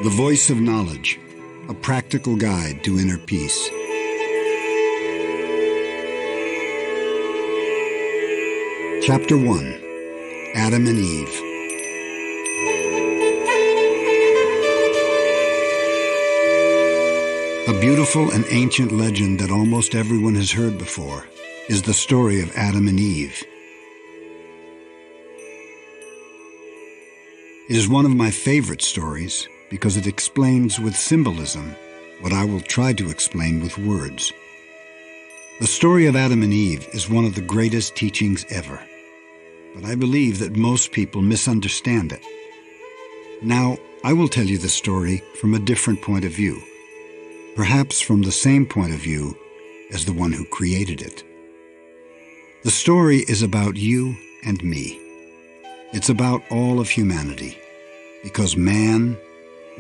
The Voice of Knowledge, a practical guide to inner peace. Chapter 1, Adam and Eve. A beautiful and ancient legend that almost everyone has heard before is the story of Adam and Eve. It is one of my favorite stories because it explains with symbolism what I will try to explain with words. The story of Adam and Eve is one of the greatest teachings ever, but I believe that most people misunderstand it. Now, I will tell you the story from a different point of view, perhaps from the same point of view as the one who created it. The story is about you and me. It's about all of humanity, because man,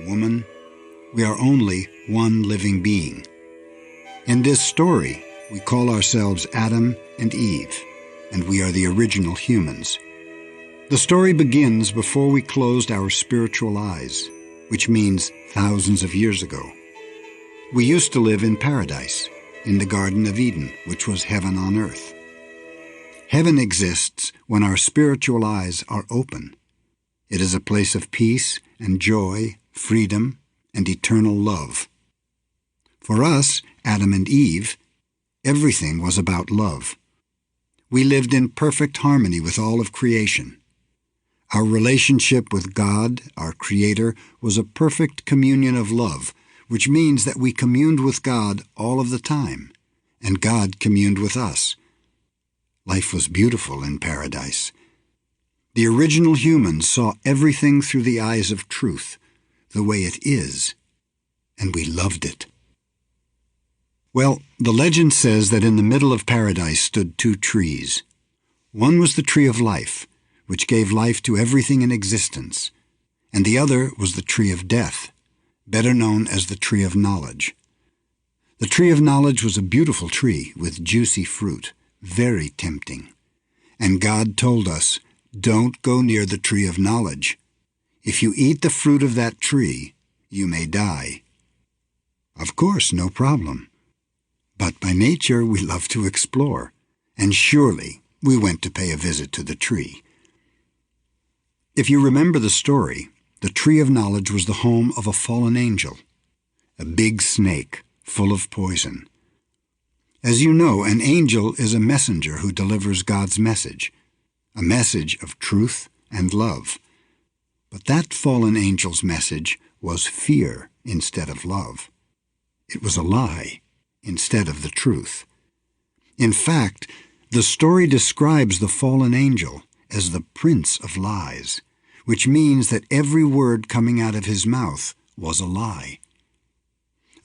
woman, we are only one living being. In this story, we call ourselves Adam and Eve, and we are the original humans. The story begins before we closed our spiritual eyes, which means thousands of years ago. We used to live in paradise, in the Garden of Eden, which was heaven on earth. Heaven exists when our spiritual eyes are open. It is a place of peace and joy, freedom, and eternal love. For us, Adam and Eve, everything was about love. We lived in perfect harmony with all of creation. Our relationship with God, our Creator, was a perfect communion of love, which means that we communed with God all of the time, and God communed with us. Life was beautiful in paradise. The original humans saw everything through the eyes of truth, the way it is, and we loved it. Well, the legend says that in the middle of paradise stood two trees. One was the tree of life, which gave life to everything in existence, and the other was the tree of death, better known as the tree of knowledge. The tree of knowledge was a beautiful tree with juicy fruit, very tempting. And God told us, "Don't go near the tree of knowledge. If you eat the fruit of that tree, you may die." Of course, no problem. But by nature, we love to explore, and surely we went to pay a visit to the tree. If you remember the story, the tree of knowledge was the home of a fallen angel, a big snake full of poison. As you know, an angel is a messenger who delivers God's message, a message of truth and love. But that fallen angel's message was fear instead of love. It was a lie instead of the truth. In fact, the story describes the fallen angel as the prince of lies, which means that every word coming out of his mouth was a lie.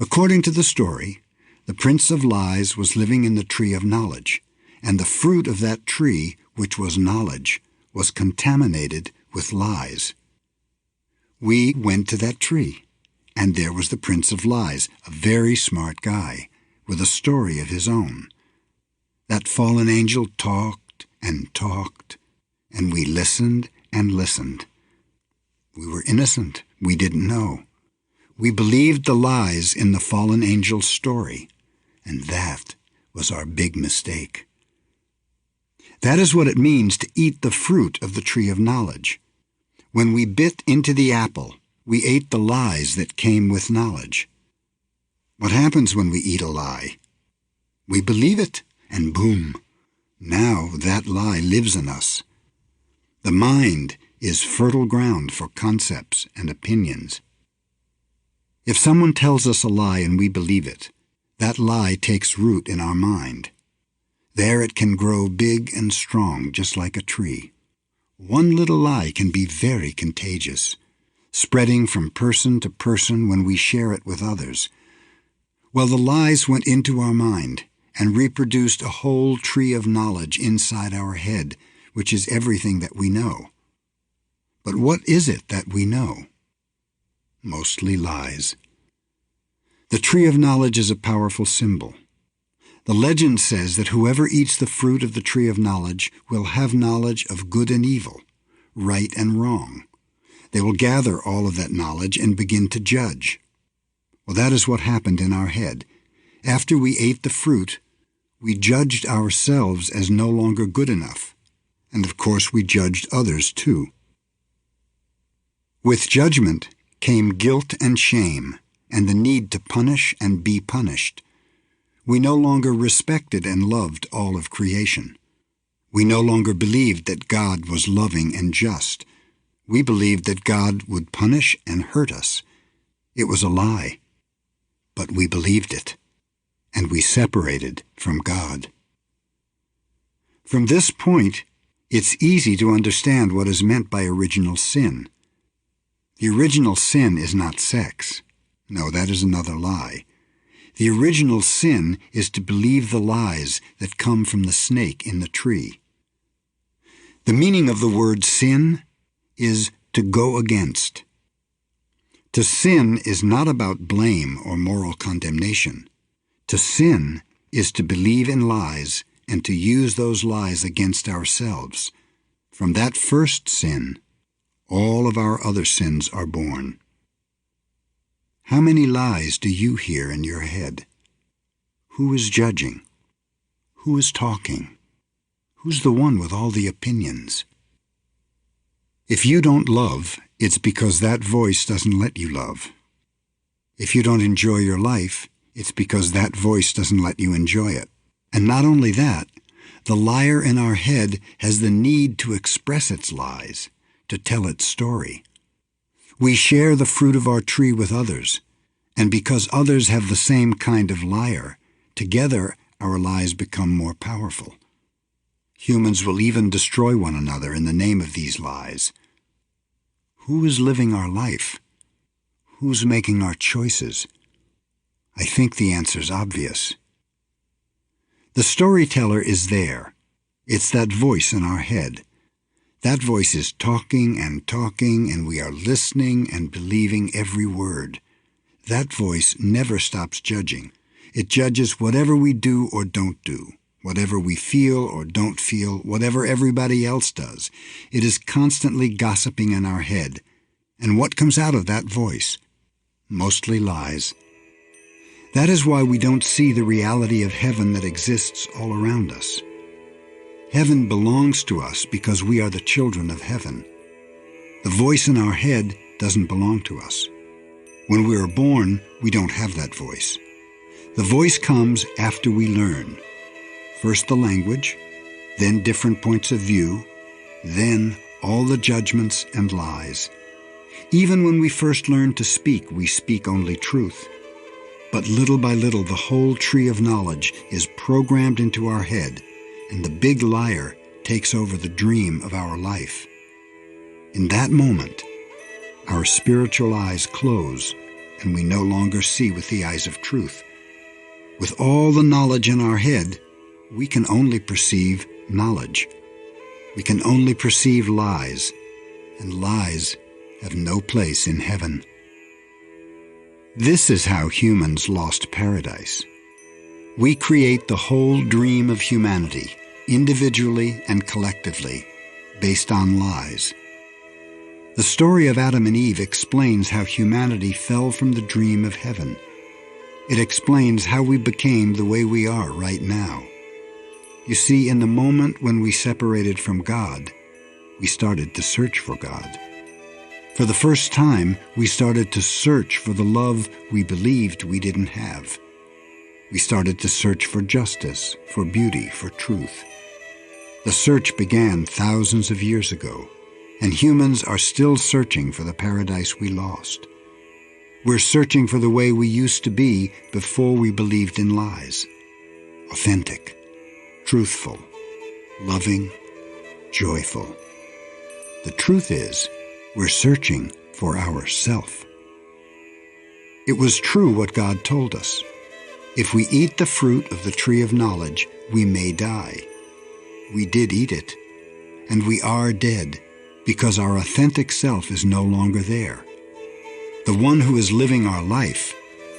According to the story, the prince of lies was living in the tree of knowledge, and the fruit of that tree, which was knowledge, was contaminated with lies. We went to that tree, and there was the prince of lies, a very smart guy, with a story of his own. That fallen angel talked and talked, and we listened and listened. We were innocent. We didn't know. We believed the lies in the fallen angel's story, and that was our big mistake. That is what it means to eat the fruit of the tree of knowledge. When we bit into the apple, we ate the lies that came with knowledge. What happens when we eat a lie? We believe it, and boom, now that lie lives in us. The mind is fertile ground for concepts and opinions. If someone tells us a lie and we believe it, that lie takes root in our mind. There it can grow big and strong, just like a tree. One little lie can be very contagious, spreading from person to person when we share it with others. Well, the lies went into our mind and reproduced a whole tree of knowledge inside our head, which is everything that we know. But what is it that we know? Mostly lies. The tree of knowledge is a powerful symbol. The legend says that whoever eats the fruit of the tree of knowledge will have knowledge of good and evil, right and wrong. They will gather all of that knowledge and begin to judge. Well, that is what happened in our head. After we ate the fruit, we judged ourselves as no longer good enough. And of course, we judged others too. With judgment came guilt and shame, and the need to punish and be punished. We no longer respected and loved all of creation. We no longer believed that God was loving and just. We believed that God would punish and hurt us. It was a lie, but we believed it, and we separated from God. From this point, it's easy to understand what is meant by original sin. The original sin is not sex. No, that is another lie. The original sin is to believe the lies that come from the snake in the tree. The meaning of the word sin is to go against. To sin is not about blame or moral condemnation. To sin is to believe in lies and to use those lies against ourselves. From that first sin, all of our other sins are born. How many lies do you hear in your head? Who is judging? Who is talking? Who's the one with all the opinions? If you don't love, it's because that voice doesn't let you love. If you don't enjoy your life, it's because that voice doesn't let you enjoy it. And not only that, the liar in our head has the need to express its lies, to tell its story. We share the fruit of our tree with others, and because others have the same kind of liar, together our lies become more powerful. Humans will even destroy one another in the name of these lies. Who is living our life? Who's making our choices? I think the answer's obvious. The storyteller is there. It's that voice in our head. That voice is talking, and we are listening and believing every word. That voice never stops judging. It judges whatever we do or don't do, whatever we feel or don't feel, whatever everybody else does. It is constantly gossiping in our head. And what comes out of that voice? Mostly lies. That is why we don't see the reality of heaven that exists all around us. Heaven belongs to us because we are the children of heaven. The voice in our head doesn't belong to us. When we are born, we don't have that voice. The voice comes after we learn. First the language, then different points of view, then all the judgments and lies. Even when we first learn to speak, we speak only truth. But little by little, the whole tree of knowledge is programmed into our head, and the big liar takes over the dream of our life. In that moment, our spiritual eyes close, and we no longer see with the eyes of truth. With all the knowledge in our head, we can only perceive knowledge. We can only perceive lies, and lies have no place in heaven. This is how humans lost paradise. We create the whole dream of humanity, individually and collectively, based on lies. The story of Adam and Eve explains how humanity fell from the dream of heaven. It explains how we became the way we are right now. You see, in the moment when we separated from God, we started to search for God. For the first time, we started to search for the love we believed we didn't have. We started to search for justice, for beauty, for truth. The search began thousands of years ago, and humans are still searching for the paradise we lost. We're searching for the way we used to be before we believed in lies. Authentic, truthful, loving, joyful. The truth is, we're searching for ourself. It was true what God told us. If we eat the fruit of the tree of knowledge, we may die. We did eat it, and we are dead because our authentic self is no longer there. The one who is living our life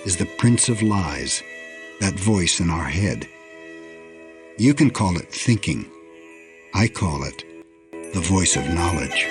is the Prince of Lies, that voice in our head. You can call it thinking. I call it the voice of knowledge.